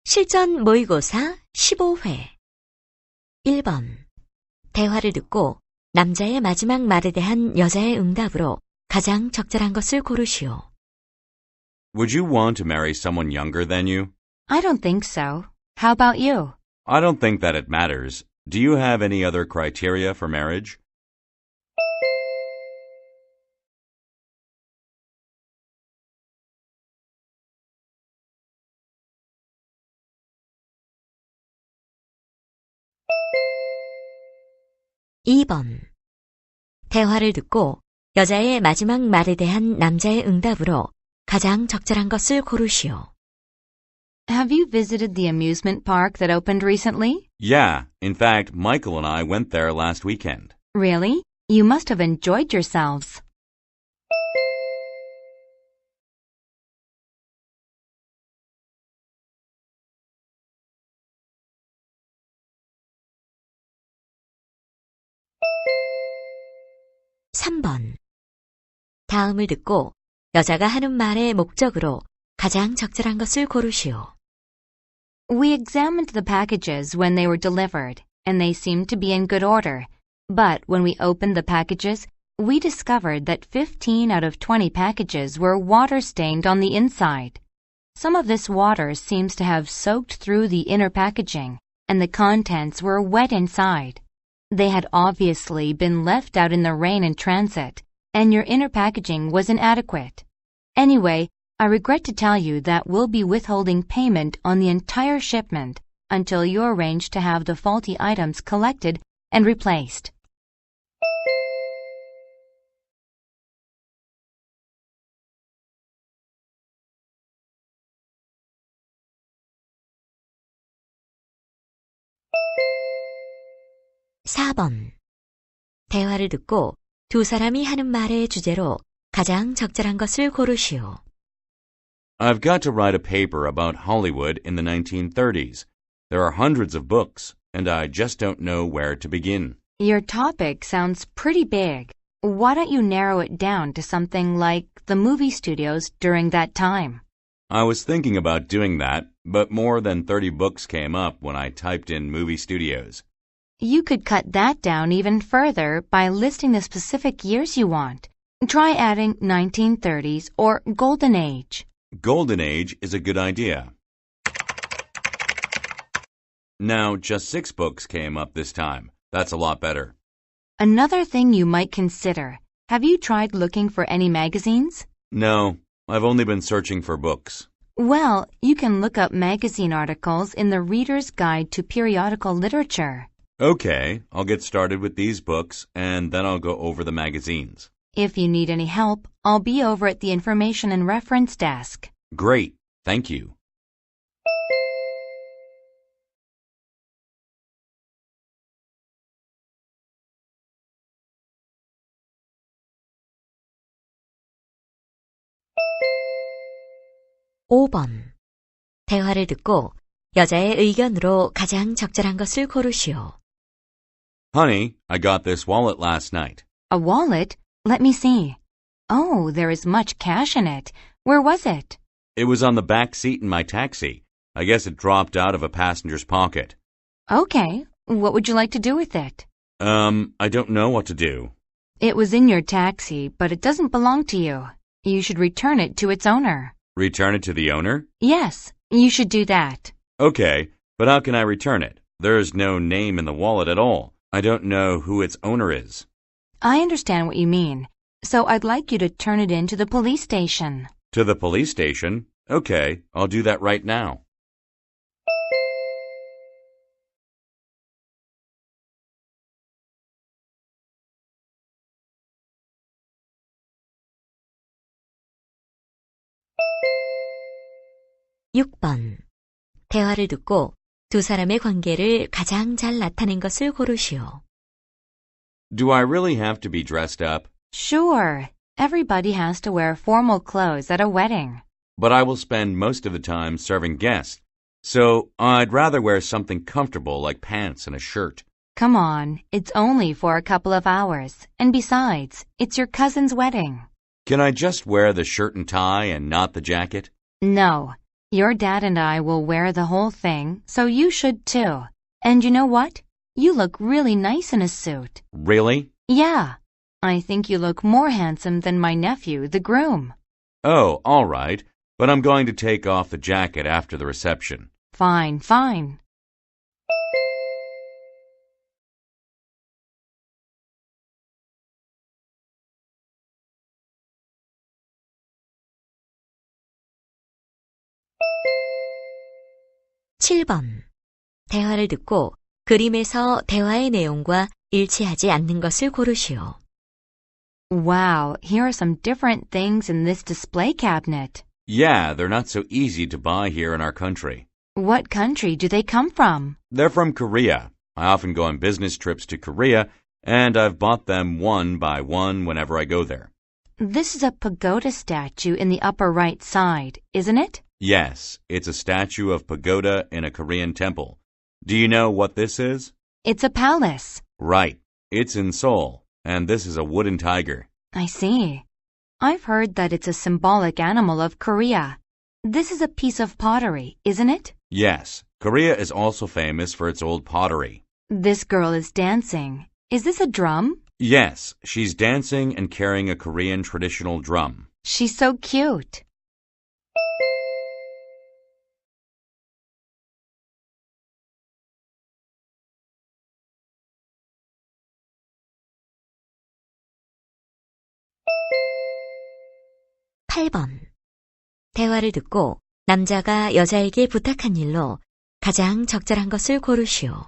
실전 모의고사 15회 1번 대화를 듣고 남자의 마지막 말에 대한 여자의 응답으로 가장 적절한 것을 고르시오. Would you want to marry someone younger than you? I don't think so. How about you? I don't think that it matters. Do you have any other criteria for marriage? 2번 대화를 듣고 여자의 마지막 말에 대한 남자의 응답으로 가장 적절한 것을 고르시오. Have you visited the amusement park that opened recently? Yeah. In fact, Michael and I went there last weekend. Really? You must have enjoyed yourselves. 3번 다음을 듣고 여자가 하는 말의 목적으로 가장 적절한 것을 고르시오. We examined the packages when they were delivered, and they seemed to be in good order. But when we opened the packages, we discovered that 15 out of 20 packages were water-stained on the inside. Some of this water seems to have soaked through the inner packaging, and the contents were wet inside. They had obviously been left out in the rain in transit, and your inner packaging was inadequate. Anyway, I regret to tell you that we'll be withholding payment on the entire shipment until you arrange to have the faulty items collected and replaced. 4번 대화를 듣고 두 사람이 하는 말의 주제로 가장 적절한 것을 고르시오. I've got to write a paper about Hollywood in the 1930s. There are hundreds of books, and I just don't know where to begin. Your topic sounds pretty big. Why don't you narrow it down to something like the movie studios during that time? I was thinking about doing that, but more than 30 books came up when I typed in movie studios. You could cut that down even further by listing the specific years you want. Try adding 1930s or Golden Age. Golden Age is a good idea. Now, just 6 books came up this time. That's a lot better. Another thing you might consider. Have you tried looking for any magazines? No, I've only been searching for books. Well, you can look up magazine articles in the Reader's Guide to Periodical Literature. Okay, I'll get started with these books, and then I'll go over the magazines. If you need any help, I'll be over at the Information and Reference Desk. Great, thank you. (5번) 대화를 듣고 여자의 의견으로 가장 적절한 것을 고르시오. Honey, I got this wallet last night. A wallet? Let me see. Oh, there is much cash in it. Where was it? It was on the back seat in my taxi. I guess it dropped out of a passenger's pocket. Okay, what would you like to do with it? I don't know what to do. It was in your taxi, but it doesn't belong to you. You should return it to its owner. Return it to the owner? Yes, you should do that. Okay, but how can I return it? There's no name in the wallet at all. I don't know who its owner is. I understand what you mean. So I'd like you to turn it in to the police station. To the police station? Okay, I'll do that right now. (6번) 대화를 듣고 두 사람의 관계를 가장 잘 나타낸 것을 고르시오. Do I really have to be dressed up? Sure. Everybody has to wear formal clothes at a wedding. But I will spend most of the time serving guests, so I'd rather wear something comfortable like pants and a shirt. Come on, it's only for a couple of hours. And besides, it's your cousin's wedding. Can I just wear the shirt and tie and not the jacket? No, your dad and I will wear the whole thing, so you should too. And you know what? You look really nice in a suit. Really? Yeah, I think you look more handsome than my nephew, the groom. Oh, all right. But I'm going to take off the jacket after the reception. Fine, fine. (7번) 대화를 듣고 그림에서 대화의 내용과 일치하지 않는 것을 고르시오. Wow, here are some different things in this display cabinet. Yeah, they're not so easy to buy here in our country. What country do they come from? They're from Korea. I often go on business trips to Korea, and I've bought them one by one whenever I go there. This is a pagoda statue in the upper right side, isn't it? Yes, it's a statue of pagoda in a Korean temple. Do you know what this is? It's a palace. Right. It's in Seoul, and this is a wooden tiger. I see. I've heard that it's a symbolic animal of Korea. This is a piece of pottery, isn't it? Yes, Korea is also famous for its old pottery. This girl is dancing. Is this a drum? Yes, she's dancing and carrying a Korean traditional drum. She's so cute. (8번) 대화를 듣고 남자가 여자에게 부탁한 일로 가장 적절한 것을 고르시오.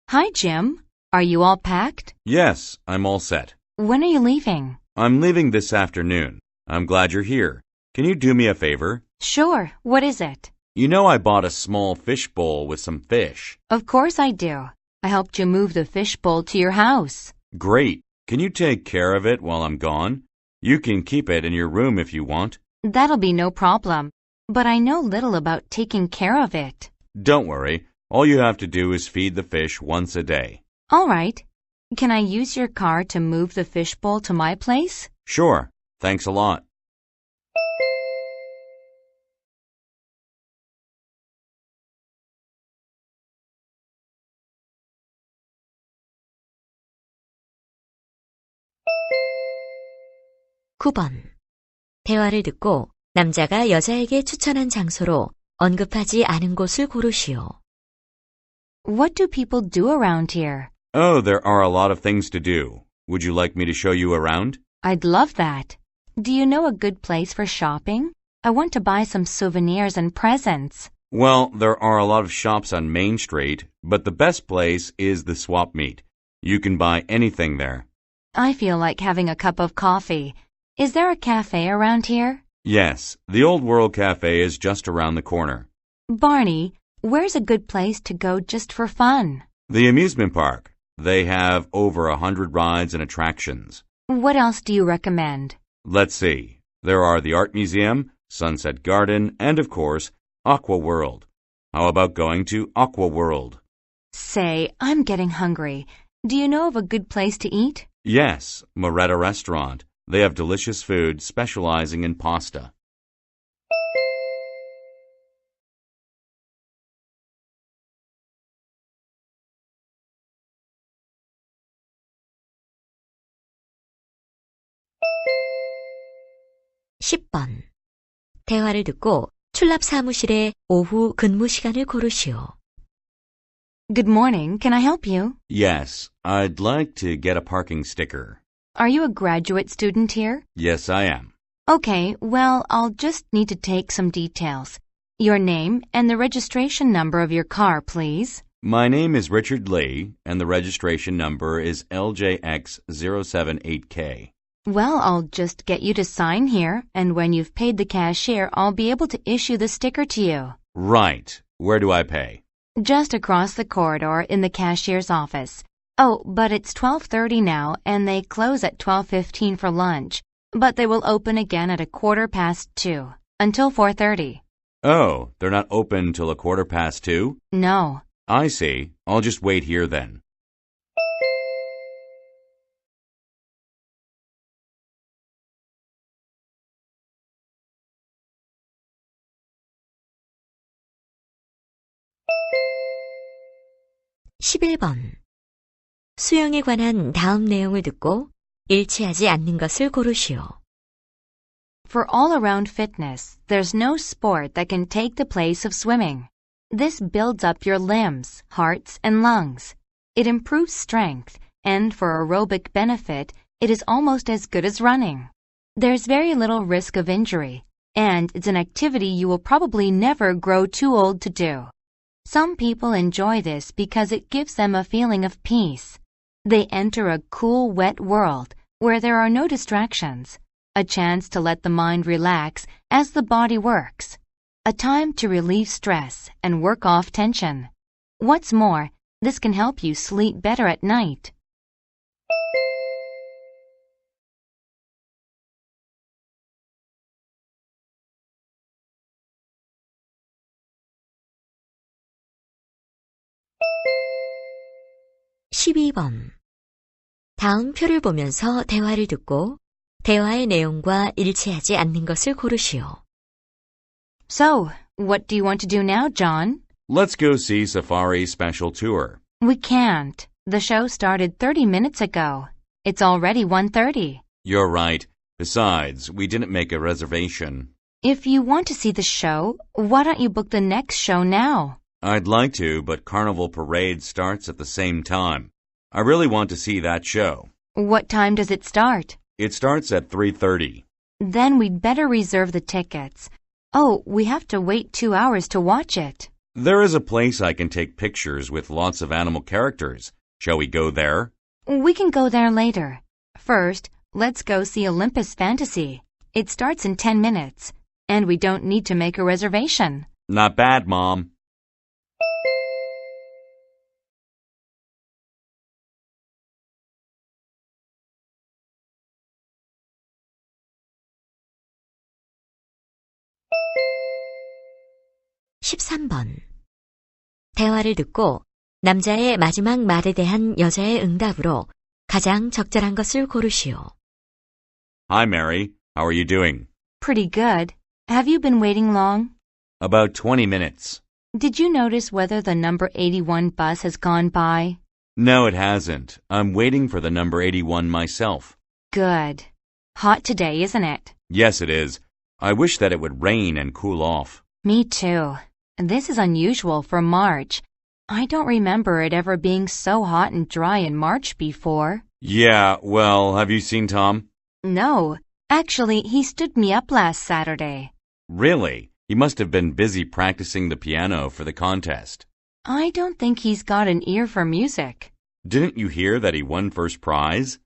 Hi, Jim. Are you all packed? Yes, I'm all set. When are you leaving? I'm leaving this afternoon. I'm glad you're here. Can you do me a favor? Sure. What is it? You know I bought a small fish bowl with some fish. Of course I do. I helped you move the fish bowl to your house. Great. Can you take care of it while I'm gone? You can keep it in your room if you want. That'll be no problem. But I know little about taking care of it. Don't worry. All you have to do is feed the fish once a day. All right. Can I use your car to move the fish bowl to my place? Sure. Thanks a lot. (9번) 대화를 듣고 남자가 여자에게 추천한 장소로 언급하지 않은 곳을 고르시오. What do people do around here? Oh, there are a lot of things to do. Would you like me to show you around? I'd love that. Do you know a good place for shopping? I want to buy some souvenirs and presents. Well, there are a lot of shops on Main Street, but the best place is the swap meet. You can buy anything there. I feel like having a cup of coffee. Is there a cafe around here? Yes, the Old World Cafe is just around the corner. Barney, where's a good place to go just for fun? The amusement park. They have over 100 rides and attractions. What else do you recommend? Let's see. There are the Art Museum, Sunset Garden, and of course, Aqua World. How about going to Aqua World? Say, I'm getting hungry. Do you know of a good place to eat? Yes, Moretta Restaurant. They have delicious food specializing in pasta. (10번) 대화를 듣고 출납 사무실의 오후 근무 시간을 고르시오. Good morning. Can I help you? Yes, I'd like to get a parking sticker. Are you a graduate student here? Yes, I am. Okay, well, I'll just need to take some details. Your name and the registration number of your car, please. My name is Richard Lee, and the registration number is LJX078K. Well, I'll just get you to sign here, and when you've paid the cashier, I'll be able to issue the sticker to you. Right. Where do I pay? Just across the corridor in the cashier's office. Oh, but it's 12:30 now, and they close at 12:15 for lunch. But they will open again at 2:15, until 4:30. Oh, they're not open till 2:15? No, I see. I'll just wait here then. (11번) 수영에 관한 다음 내용을 듣고 일치하지 않는 것을 고르시오. For all-around fitness, there's no sport that can take the place of swimming. This builds up your limbs, hearts, and lungs. It improves strength, and for aerobic benefit, it is almost as good as running. There's very little risk of injury, and it's an activity you will probably never grow too old to do. Some people enjoy this because it gives them a feeling of peace. They enter a cool, wet world where there are no distractions, a chance to let the mind relax as the body works, a time to relieve stress and work off tension. What's more, this can help you sleep better at night. (12번) 다음 표를 보면서 대화를 듣고 대화의 내용과 일치하지 않는 것을 고르시오. So, what do you want to do now, John? Let's go see Safari Special Tour. We can't. The show started 30 minutes ago. It's already 1:30. You're right. Besides, we didn't make a reservation. If you want to see the show, why don't you book the next show now? I'd like to, but Carnival Parade starts at the same time. I really want to see that show. What time does it start? It starts at 3:30. Then we'd better reserve the tickets. Oh, we have to wait 2 hours to watch it. There is a place I can take pictures with lots of animal characters. Shall we go there? We can go there later. First, let's go see Olympus Fantasy. It starts in 10 minutes, and we don't need to make a reservation. Not bad, Mom. (13번) 대화를 듣고 남자의 마지막 말에 대한 여자의 응답으로 가장 적절한 것을 고르시오. Hi, Mary. How are you doing? Pretty good. Have you been waiting long? About 20 minutes. Did you notice whether the number 81 bus has gone by? No, it hasn't. I'm waiting for the number 81 myself. Good. Hot today, isn't it? Yes, it is. I wish that it would rain and cool off. Me too. This is unusual for March. I don't remember it ever being so hot and dry in March before. Yeah, well, have you seen Tom? No. Actually, he stood me up last Saturday. Really? He must have been busy practicing the piano for the contest. I don't think he's got an ear for music. Didn't you hear that he won first prize?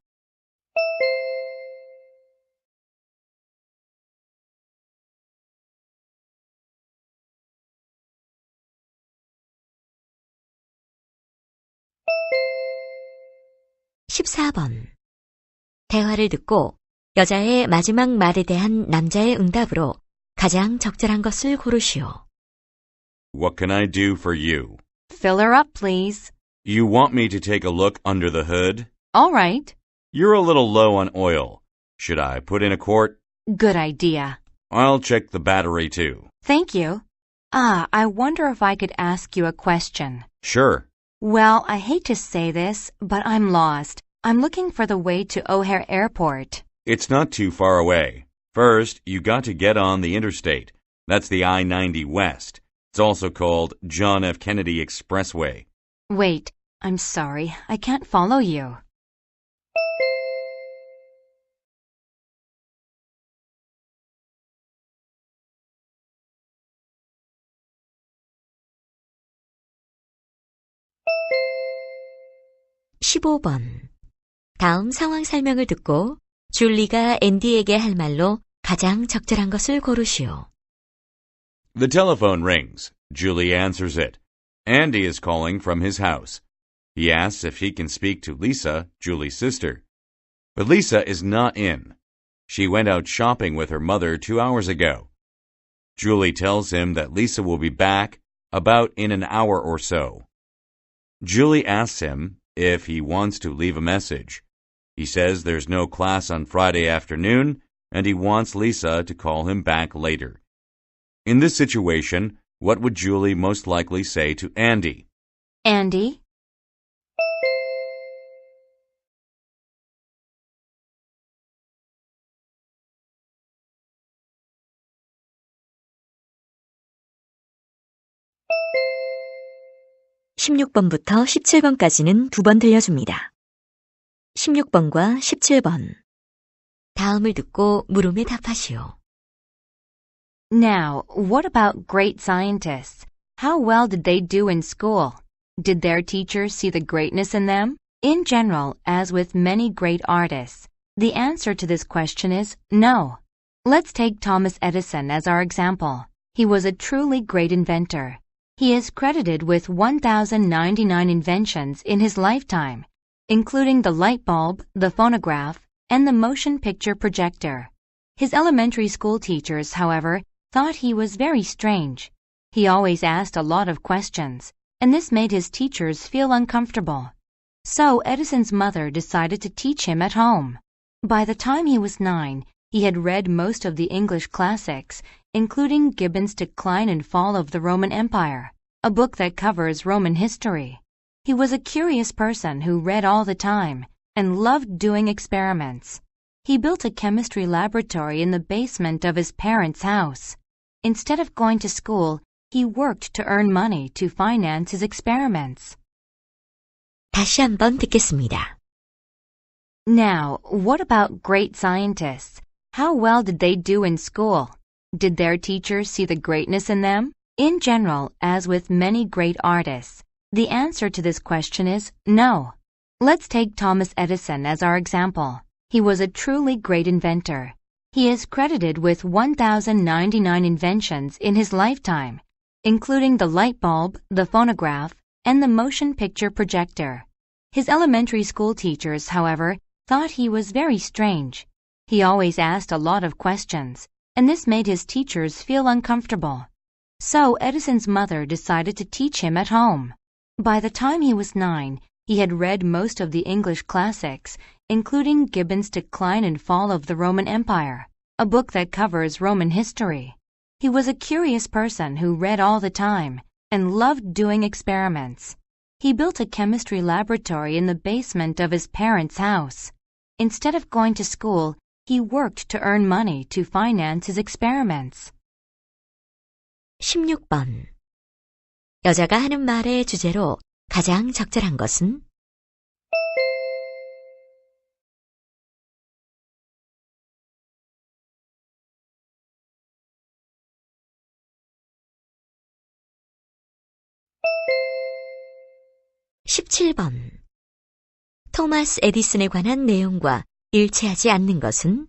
(14번) 대화를 듣고 여자의 마지막 말에 대한 남자의 응답으로 가장 적절한 것을 고르시오. What can I do for you? Fill her up, please. You want me to take a look under the hood? All right. You're a little low on oil. Should I put in a quart? Good idea. I'll check the battery too. Thank you. I wonder if I could ask you a question. Sure. Well, I hate to say this, but I'm lost. I'm looking for the way to O'Hare Airport. It's not too far away. First, you got to get on the interstate. That's the I-90 West. It's also called John F. Kennedy Expressway. Wait, I'm sorry. I can't follow you. (15번) 다음 상황 설명을 듣고 줄리가 앤디에게 할 말로 가장 적절한 것을 고르시오. The telephone rings. Julie answers it. Andy is calling from his house. He asks if he can speak to Lisa, Julie's sister. But Lisa is not in. She went out shopping with her mother 2 hours ago. Julie tells him that Lisa will be back about in an hour or so. Julie asks him if he wants to leave a message. He says there's no class on Friday afternoon and he wants Lisa to call him back later. In this situation, what would Julie most likely say to Andy? Andy? (16번부터 17번까지는 두 번 들려줍니다. 16번과 17번. 다음을 듣고 물음에 답하시오. Now, what about great scientists? How well did they do in school? Did their teachers see the greatness in them? In general, as with many great artists, the answer to this question is no. Let's take Thomas Edison as our example. He was a truly great inventor. He is credited with 1,099 inventions in his lifetime, including the light bulb, the phonograph, and the motion picture projector. His elementary school teachers, however, thought he was very strange. He always asked a lot of questions, and this made his teachers feel uncomfortable. So Edison's mother decided to teach him at home. By the time he was 9, he had read most of the English classics, including Gibbon's Decline and Fall of the Roman Empire, a book that covers Roman history. He was a curious person who read all the time and loved doing experiments. He built a chemistry laboratory in the basement of his parents' house. Instead of going to school, he worked to earn money to finance his experiments. 다시 한번 듣겠습니다. Now, what about great scientists? How well did they do in school? Did their teachers see the greatness in them? In general, as with many great artists, the answer to this question is no. Let's take Thomas Edison as our example. He was a truly great inventor. He is credited with 1,099 inventions in his lifetime, including the light bulb, the phonograph, and the motion picture projector. His elementary school teachers, however, thought he was very strange. He always asked a lot of questions, and this made his teachers feel uncomfortable. So Edison's mother decided to teach him at home. By the time he was 9, he had read most of the English classics, including Gibbon's Decline and Fall of the Roman Empire, a book that covers Roman history. He was a curious person who read all the time and loved doing experiments. He built a chemistry laboratory in the basement of his parents' house. Instead of going to school, he worked to earn money to finance his experiments. 16번. 여자가 하는 말의 주제로 가장 적절한 것은? (17번) 토마스 에디슨에 관한 내용과 일치하지 않는 것은?